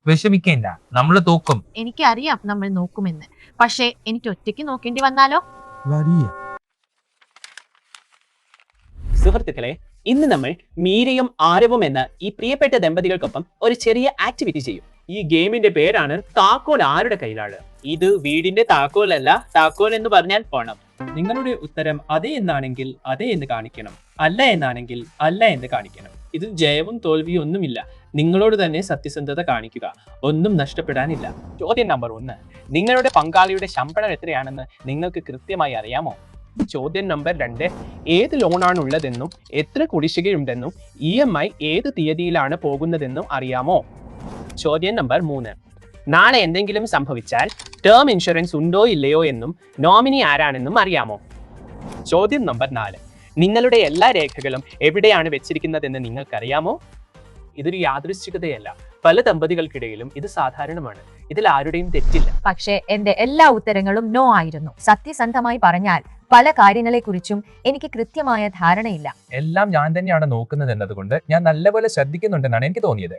വിഷമിക്കേണ്ട, നമ്മൾ തോക്കും. എനിക്കറിയാം നമ്മൾ നോക്കുമെന്ന്. പക്ഷേ എനിക്ക് ഒറ്റയ്ക്ക് നോക്കേണ്ടി വന്നാലോ? വലിയ സുഹൃത്തുക്കളെ, ഇന്ന് നമ്മൾ മീരയും ആരവും എന്ന ഈ പ്രിയപ്പെട്ട ദമ്പതികൾക്കൊപ്പം ഒരു ചെറിയ ആക്ടിവിറ്റി ചെയ്യും. ഈ ഗെയിമിന്റെ പേരാണ് താക്കോൽ ആരുടെ കയ്യിലാണ്. ഇത് വീടിന്റെ താക്കോലല്ല, താക്കോൽ എന്ന് പറഞ്ഞാൽ പണം. നിങ്ങളുടെ ഉത്തരം അതെ എന്നാണെങ്കിൽ അതെ എന്ന് കാണിക്കണം, അല്ല എന്നാണെങ്കിൽ അല്ല എന്ന് കാണിക്കണം. ഇത് ജയവും തോൽവിയും ഒന്നുമില്ല. നിങ്ങളോട് തന്നെ സത്യസന്ധത കാണിക്കുക, ഒന്നും നഷ്ടപ്പെടാനില്ല. ചോദ്യം നമ്പർ 1, നിങ്ങളുടെ പങ്കാളിയുടെ ശമ്പളം എത്രയാണെന്ന് നിങ്ങൾക്ക് കൃത്യമായി അറിയാമോ? ചോദ്യം നമ്പർ 2, ഏത് ലോണാണ് ഉള്ളതെന്നും എത്ര കുടിശ്ശികയുണ്ടെന്നും EMI ഏത് തീയതിയിലാണ് പോകുന്നതെന്നും അറിയാമോ? ചോദ്യം നമ്പർ 3, നാളെ എന്തെങ്കിലും സംഭവിച്ചാൽ ടേം ഇൻഷുറൻസ് ഉണ്ടോ ഇല്ലയോ എന്നും നോമിനി ആരാണെന്നും അറിയാമോ? ചോദ്യം നമ്പർ 4, നിങ്ങളുടെ എല്ലാ രേഖകളും എവിടെയാണ് വെച്ചിരിക്കുന്നതെന്ന് നിങ്ങൾക്കറിയാമോ? ഇതൊരു യാദൃശ്ചികതയല്ല. പല ദമ്പതികൾക്കിടയിലും ഇത് സാധാരണമാണ്. ഇതിൽ ആരുടെയും തെറ്റില്ല. പക്ഷേ എന്റെ എല്ലാ ഉത്തരങ്ങളും നോ ആയിരുന്നു. സത്യസന്ധമായി പറഞ്ഞാൽ പല കാര്യങ്ങളെക്കുറിച്ചും എനിക്ക് കൃത്യമായ ധാരണയില്ല. എല്ലാം ഞാൻ തന്നെയാണ് നോക്കുന്നത് എന്നതുകൊണ്ട് ഞാൻ നല്ലപോലെ ശ്രദ്ധിക്കുന്നുണ്ടെന്നാണ് എനിക്ക് തോന്നിയത്.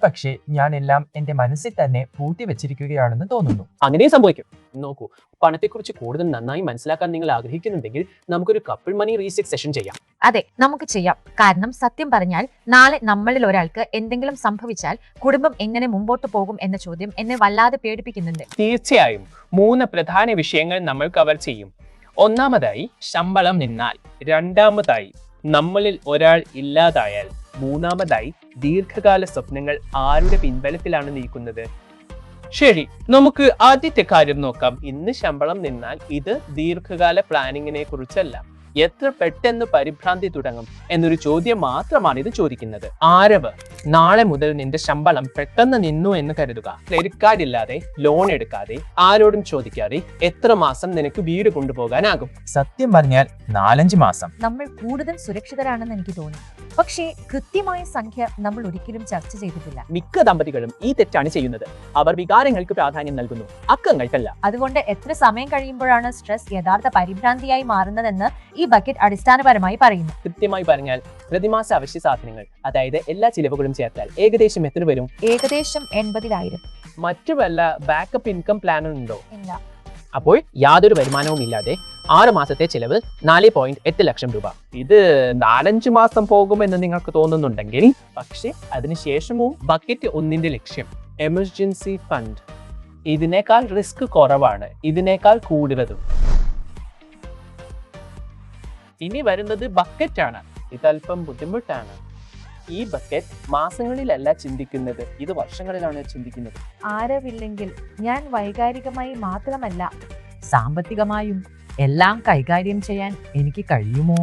പക്ഷേ ഞാൻ എല്ലാം എന്റെ മനസ്സിൽ തന്നെ പൂട്ടി വെച്ചിരിക്കുകയാണെന്ന് തോന്നുന്നു. അങ്ങനെ സംഭവിക്കും. നോക്കൂ, പണത്തെക്കുറിച്ച് കൂടുതൽ നന്നായി മനസ്സിലാക്കാൻ നിങ്ങൾ ആഗ്രഹിക്കുന്നുണ്ടെങ്കിൽ നമുക്കൊരു കപ്പിൾ മണി റീസെറ്റ് സെഷൻ ചെയ്യാം. അതെ, നമുക്ക് ചെയ്യാം. കാരണം സത്യം പറഞ്ഞാൽ നാളെ നമ്മളിൽ ഒരാൾക്ക് എന്തെങ്കിലും സംഭവിച്ചാൽ കുടുംബം എങ്ങനെ മുമ്പോട്ട് പോകും എന്ന ചോദ്യം എന്നെ വല്ലാതെ പേടിപ്പിക്കുന്നുണ്ട്. തീർച്ചയായും 3 പ്രധാന വിഷയങ്ങൾ നമ്മൾ കവർ ചെയ്യും. ഒന്നാമതായി ശമ്പളം നിന്നാൽ, രണ്ടാമതായി നമ്മളിൽ ഒരാൾ ഇല്ലാതായാൽ, മൂന്നാമതായി ദീർഘകാല സ്വപ്നങ്ങൾ ആരുടെ പിൻബലത്തിലാണ് നീക്കുന്നത്. ശരി, നമുക്ക് ആദ്യത്തെ കാര്യം നോക്കാം. ഇന്ന് ശമ്പളം നിന്നാൽ ഇത് ദീർഘകാല പ്ലാനിങ്ങിനെ കുറിച്ചല്ല. എത്ര പെട്ടെന്ന് പരിഭ്രാന്തി തുടങ്ങും എന്നൊരു ചോദ്യം മാത്രമാണ് ഇത് ചോദിക്കുന്നത്. ആരവ്, നാളെ മുതൽ നിന്റെ ശമ്പളം പെട്ടെന്ന് നിന്നു എന്ന് കരുതുക. ക്രെഡിറ്റ് കാർഡ് ഇല്ലാതെ, ലോൺ എടുക്കാതെ, ആരോടും ചോദിക്കാതെ എത്ര മാസം നിനക്ക് വീട് കൊണ്ടുപോകാനാകും? സത്യം പറഞ്ഞാൽ 4-5 മാസം. നമ്മൾ കൂടുതൽ സുരക്ഷിതരാണെന്ന് എനിക്ക് തോന്നി. പക്ഷേ കൃത്യമായ സംഖ്യ നമ്മൾ ഒരിക്കലും ചർച്ച ചെയ്തിട്ടില്ല. മിക്ക ദമ്പതികളും ഈ തെറ്റാണ് ചെയ്യുന്നത്. അവർ വികാരങ്ങൾക്ക് പ്രാധാന്യം നൽകുന്നു, അക്കങ്ങൾക്കല്ല. അതുകൊണ്ട് എത്ര സമയം കഴിയുമ്പോഴാണ് സ്ട്രെസ് യഥാർത്ഥ പരിഭ്രാന്തിയായി മാറുന്നതെന്ന് ഈ ബക്കറ്റ് അടിസ്ഥാനപരമായി പറയുന്നു. കൃത്യമായി പറഞ്ഞാൽ പ്രതിമാസ അവശ്യ സാധനങ്ങൾ, അതായത് എല്ലാ ചിലവുകളും ചേർത്താൽ ഏകദേശം എത്ര വരും? ഏകദേശം 80,000. മറ്റു വല്ല ബാക്കപ്പ് ഇൻകം പ്ലാൻ ഉണ്ടോ? ഇല്ല. അപ്പോൾ യാതൊരു വരുമാനവും ഇല്ലാതെ 6 മാസത്തെ ചിലവ് 4.8 ലക്ഷം രൂപ. ഇത് 4-5 മാസം പോകുമെന്ന് നിങ്ങൾക്ക് തോന്നുന്നുണ്ടെങ്കിൽ, പക്ഷേ അതിനുശേഷവും ബക്കറ്റ് 1ന്റെ ലക്ഷ്യം എമർജൻസി ഫണ്ട്. ഇതിനേക്കാൾ റിസ്ക് കുറവാണ്, ഇതിനേക്കാൾ കൂടുതലും. ഇനി വരുന്നത് ബക്കറ്റാണ്. ഇതല്പം ബുദ്ധിമുട്ടാണ്. ഈ ബക്കറ്റ് മാസങ്ങളിലല്ല ചിന്തിക്കുന്നത്, ഇത് വർഷങ്ങളിലാണ് ചിന്തിക്കുന്നത്. ആരവില്ലെങ്കിൽ ഞാൻ വൈകാരികമായി മാത്രമല്ല സാമ്പത്തികമായും എല്ലാം കൈകാര്യം ചെയ്യാൻ എനിക്ക് കഴിയുമോ?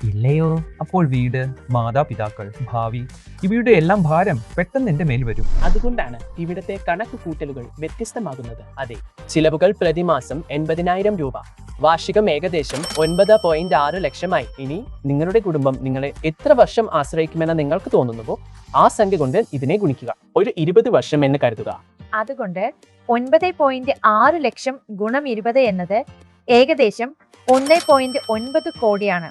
ഇല്ലയോ? അപ്പോൾ വീട്, മാതാപിതാക്കൾ, ഭാവി, ഇവയുടെ എല്ലാം ഭാരം പെട്ടെന്ന് എന്റെ മേൽ വരും. അതുകൊണ്ടാണ് ഇവിടുത്തെ കണക്ക് കൂട്ടലുകൾ വ്യത്യസ്തമാകുന്നത്. അതെ, ചിലവുകൾ പ്രതിമാസം 80,000 രൂപ, വാർഷികം ഏകദേശം 9.6 ലക്ഷമായി. ഇനി നിങ്ങളുടെ കുടുംബം നിങ്ങളെ എത്ര വർഷം ആശ്രയിക്കുമെന്ന് നിങ്ങൾക്ക് തോന്നുന്നുവോ ആ സംഖ്യ കൊണ്ട് ഇതിനെ ഗുണിക്കുക. ഒരു 20 വർഷം എന്ന് കരുതുക. അതുകൊണ്ട് 9.6 ലക്ഷം ഗുണം 20 എന്നത് ഏകദേശം 1.9 കോടിയാണ്.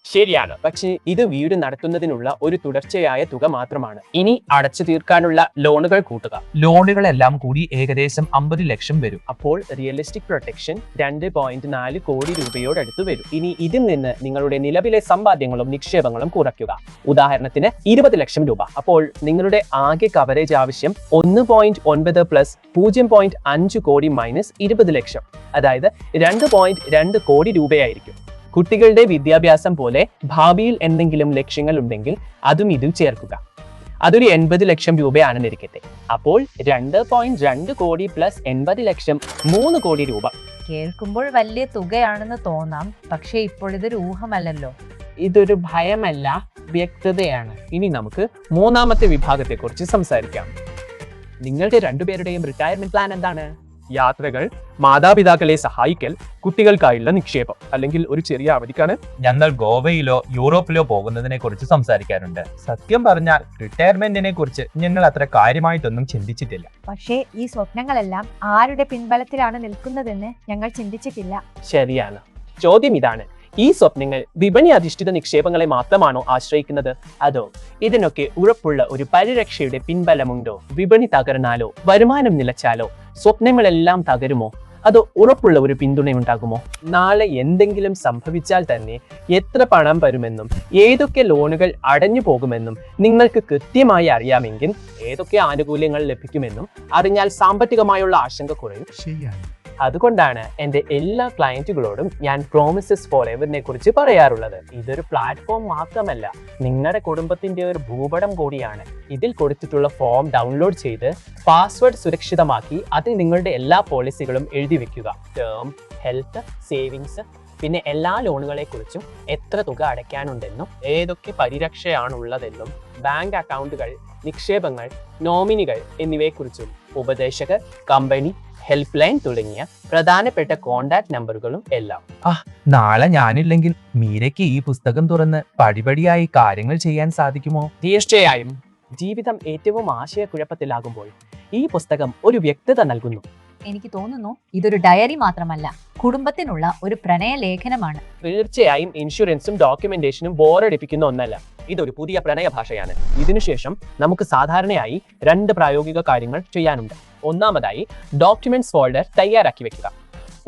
ശരിയാണ്, പക്ഷേ ഇത് വീട് നടത്തുന്നതിനുള്ള ഒരു തുടർച്ചയായ തുക മാത്രമാണ്. ഇനി അടച്ചു തീർക്കാനുള്ള ലോണുകൾ കൂട്ടുക. ലോണുകളെല്ലാം കൂടി ഏകദേശം 50 ലക്ഷം വരും. അപ്പോൾ റിയലിസ്റ്റിക് പ്രൊട്ടക്ഷൻ 2.4 കോടി രൂപയോടടുത്ത് വരും. ഇനി ഇതിൽ നിന്ന് നിങ്ങളുടെ നിലവിലെ സമ്പാദ്യങ്ങളും നിക്ഷേപങ്ങളും കുറയ്ക്കുക. ഉദാഹരണത്തിന് 20 ലക്ഷം രൂപ. അപ്പോൾ നിങ്ങളുടെ ആകെ കവറേജ് ആവശ്യം 1.9 പ്ലസ് 0.5 കോടി മൈനസ് 20 ലക്ഷം, അതായത് 2.2 കോടി രൂപയായിരിക്കും. കുട്ടികളുടെ വിദ്യാഭ്യാസം പോലെ ഭാവിയിൽ എന്തെങ്കിലും ലക്ഷ്യങ്ങൾ ഉണ്ടെങ്കിൽ അതും ഇതിൽ ചേർക്കുക. അതൊരു 80 ലക്ഷം രൂപയാണെന്നിരിക്കട്ടെ. അപ്പോൾ 2.2 കോടി പ്ലസ് 80 ലക്ഷം 3 കോടി രൂപ. കേൾക്കുമ്പോൾ വലിയ തുകയാണെന്ന് തോന്നാം, പക്ഷേ ഇപ്പോൾ ഇതൊരു ഊഹമല്ലല്ലോ. ഇതൊരു ഭയമല്ല, വ്യക്തതയാണ്. ഇനി നമുക്ക് മൂന്നാമത്തെ വിഭാഗത്തെക്കുറിച്ച് സംസാരിക്കാം. നിങ്ങളുടെ രണ്ടുപേരുടെയും റിട്ടയർമെന്റ് പ്ലാൻ എന്താണ്? യാത്രകൾ, മാതാപിതാക്കളെ സഹായിക്കൽ, കുട്ടികൾക്കായുള്ള നിക്ഷേപം, അല്ലെങ്കിൽ ഒരു ചെറിയ അവധിക്കാണ് ഞങ്ങൾ ഗോവയിലോ യൂറോപ്പിലോ പോകുന്നതിനെ കുറിച്ച് സംസാരിക്കാറുണ്ട്. സത്യം പറഞ്ഞാൽ റിട്ടയർമെന്റിനെ കുറിച്ച് ഞങ്ങൾ അത്ര കാര്യമായിട്ടൊന്നും ചിന്തിച്ചിട്ടില്ല. പക്ഷേ ഈ സ്വപ്നങ്ങളെല്ലാം ആരുടെ പിൻബലത്തിലാണ് നിൽക്കുന്നതെന്ന് ഞങ്ങൾ ചിന്തിച്ചിട്ടില്ല. ശരിയാണ്. ചോദ്യം ഇതാണ്, ഈ സ്വപ്നങ്ങൾ വിപണി അധിഷ്ഠിത നിക്ഷേപങ്ങളെ മാത്രമാണോ ആശ്രയിക്കുന്നത്? അതോ ഇതിനൊക്കെ ഉറപ്പുള്ള ഒരു പരിരക്ഷയുടെ പിൻബലമുണ്ടോ? വിപണി തകർന്നാലോ വരുമാനം നിലച്ചാലോ സ്വപ്നങ്ങളെല്ലാം തകരുമോ? അതോ ഉറപ്പുള്ള ഒരു പിന്തുണയുണ്ടാകുമോ? നാളെ എന്തെങ്കിലും സംഭവിച്ചാൽ തന്നെ എത്ര പണം വരുമെന്നും ഏതൊക്കെ ലോണുകൾ അടഞ്ഞു പോകുമെന്നും നിങ്ങൾക്ക് കൃത്യമായി അറിയാമെങ്കിൽ ഏതൊക്കെ ആനുകൂല്യങ്ങൾ ലഭിക്കുമെന്നും അറിഞ്ഞാൽ സാമ്പത്തികമായുള്ള ആശങ്ക കുറയും. ശരിയാണ്. അതുകൊണ്ടാണ് എൻ്റെ എല്ലാ ക്ലയന്റുകളോടും ഞാൻ പ്രോമിസസ് ഫോർ എവറിനെ കുറിച്ച് പറയാറുള്ളത്. ഇതൊരു പ്ലാറ്റ്ഫോം മാത്രമല്ല, നിങ്ങളുടെ കുടുംബത്തിന്റെ ഒരു ഭൂപടം കൂടിയാണ്. ഇതിൽ കൊടുത്തിട്ടുള്ള ഫോം ഡൗൺലോഡ് ചെയ്ത് പാസ്വേഡ് സുരക്ഷിതമാക്കി അതിൽ നിങ്ങളുടെ എല്ലാ പോളിസികളും എഴുതി വെക്കുക. ടേം, ഹെൽത്ത്, സേവിങ്സ്, പിന്നെ എല്ലാ ലോണുകളെ കുറിച്ചും എത്ര തുക അടയ്ക്കാനുണ്ടെന്നും ഏതൊക്കെ പരിരക്ഷയാണുള്ളതെന്നും ബാങ്ക് അക്കൗണ്ടുകൾ, നിക്ഷേപങ്ങൾ, നോമിനികൾ എന്നിവയെക്കുറിച്ചും ഉപദേശകർ, കമ്പനി, ഹെൽപ്പ് ലൈൻ തുടങ്ങിയ പ്രധാനപ്പെട്ട കോൺടാക്ട് നമ്പറുകളും എല്ലാം. നാളെ ഞാനില്ലെങ്കിൽ മീരയ്ക്ക് ഈ പുസ്തകം തുറന്ന് പടിപടിയായി കാര്യങ്ങൾ ചെയ്യാൻ സാധിക്കുമോ? തീർച്ചയായും. ജീവിതം ഏറ്റവും ആശയക്കുഴപ്പത്തിലാകുമ്പോൾ ഈ പുസ്തകം ഒരു വ്യക്തത നൽകുന്നു. എനിക്ക് തോന്നുന്നു ഇതൊരു ഡയറി മാത്രമല്ല, കുടുംബത്തിനുള്ള ഒരു പ്രണയ ലേഖനമാണ്. തീർച്ചയായും ഇൻഷുറൻസും ഡോക്യുമെന്റേഷനും ബോറടിപ്പിക്കുന്ന ഒന്നല്ല. ഇതൊരു പുതിയ പ്രണയ ഭാഷയാണ്. ഇതിനുശേഷം നമുക്ക് സാധാരണയായി 2 പ്രായോഗിക കാര്യങ്ങൾ ചെയ്യാനുണ്ട്. ഒന്നാമതായി ഡോക്യുമെന്റ്സ് ഫോൾഡർ തയ്യാറാക്കി വെക്കുക.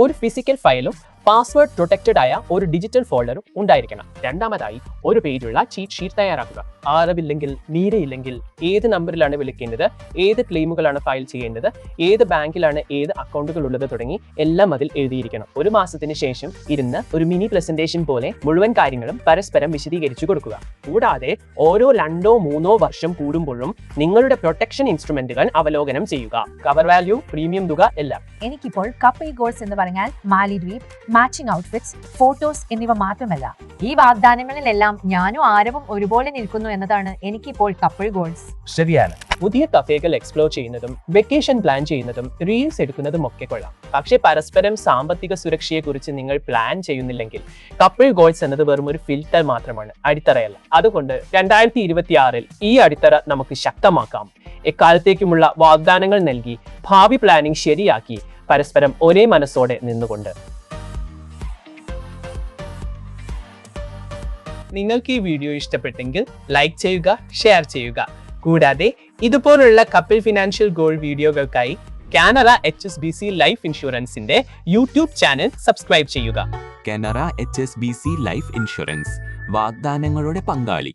ഒരു ഫിസിക്കൽ ഫയലും പാസ്വേഡ് പ്രൊട്ടക്റ്റഡ് ആയ ഒരു ഡിജിറ്റൽ ഫോൾഡറും ഉണ്ടായിരിക്കണം. രണ്ടാമതായി ഒരു പേജുള്ള ചീറ്റ് ഷീറ്റ് തയ്യാറാക്കുക. അറിവില്ലെങ്കിൽ, മീരയില്ലെങ്കിൽ ഏത് നമ്പറിലാണ് വിളിക്കേണ്ടത്, ഏത് ക്ലെയിമുകളാണ് ഫയൽ ചെയ്യേണ്ടത്, ഏത് ബാങ്കിലാണ് ഏത് അക്കൗണ്ടുകൾ ഉള്ളത് തുടങ്ങി എല്ലാം അതിൽ എഴുതിയിരിക്കണം. ഒരു മാസത്തിന് ശേഷം ഇരുന്ന് ഒരു മിനി പ്രസന്റേഷൻ പോലെ മുഴുവൻ കാര്യങ്ങളും പരസ്പരം വിശദീകരിച്ചു കൊടുക്കുക. കൂടാതെ ഓരോ 2-3 വർഷം കൂടുമ്പോഴും നിങ്ങളുടെ പ്രൊട്ടക്ഷൻ ഇൻസ്ട്രുമെന്റുകൾ അവലോകനം ചെയ്യുക. കവർ വാല്യൂ, പ്രീമിയം തുക എല്ലാം. എനിക്കിപ്പോൾ കപ്പിൾ ഗോൾസ് എന്ന് പറഞ്ഞാൽ മാലിദ്വീപ്, മാച്ചിങ് ഔട്ട്ഫിറ്റ്സ്, ഫോട്ടോസ് എന്നിവ മാത്രമല്ല, ഈ വാഗ്ദാനങ്ങളിലെല്ലാം ഞാനും ആരവും ഒരുപോലെ നിൽക്കുന്നു എന്നതാണ് എനിക്കിപ്പോൾ കപ്പിൾ ഗോൾസ്. ശരിയാണ്. പുതിയ കഫേകൾ എക്സ്പ്ലോർ ചെയ്യുന്നതും വെക്കേഷൻ പ്ലാൻ ചെയ്യുന്നതും റീൽസ് എടുക്കുന്നതും ഒക്കെ കൊള്ളാം. പക്ഷേ പരസ്പരം സാമ്പത്തിക സുരക്ഷയെക്കുറിച്ച് നിങ്ങൾ പ്ലാൻ ചെയ്യുന്നില്ലെങ്കിൽ കപ്പിൾ ഗോൾസ് എന്നത് വെറും ഒരു ഫിൽറ്റർ മാത്രമാണ്, അടിത്തറയല്ല. അതുകൊണ്ട് 2026 ഈ അടിത്തറ നമുക്ക് ശക്തമാക്കാം. എക്കാലത്തേക്കുമുള്ള വാഗ്ദാനങ്ങൾ നൽകി ഭാവി പ്ലാനിംഗ് ശരിയാക്കി പരസ്പരം ഒരേ മനസ്സോടെ നിന്നുകൊണ്ട്. നിങ്ങൾക്ക് ഈ വീഡിയോ ഇഷ്ടപ്പെട്ടെങ്കിൽ ലൈക്ക് ചെയ്യുക, ഷെയർ ചെയ്യുക. കൂടാതെ ഇതുപോലുള്ള കപ്പിൾ ഫിനാൻഷ്യൽ ഗോൾ വീഡിയോകൾക്കായി കാനറ HSBC ലൈഫ് ഇൻഷുറൻസിന്റെ യൂട്യൂബ് ചാനൽ സബ്സ്ക്രൈബ് ചെയ്യുക. കാനറ HSBC ലൈഫ് ഇൻഷുറൻസ്, വാഗ്ദാനങ്ങളുടെ പങ്കാളി.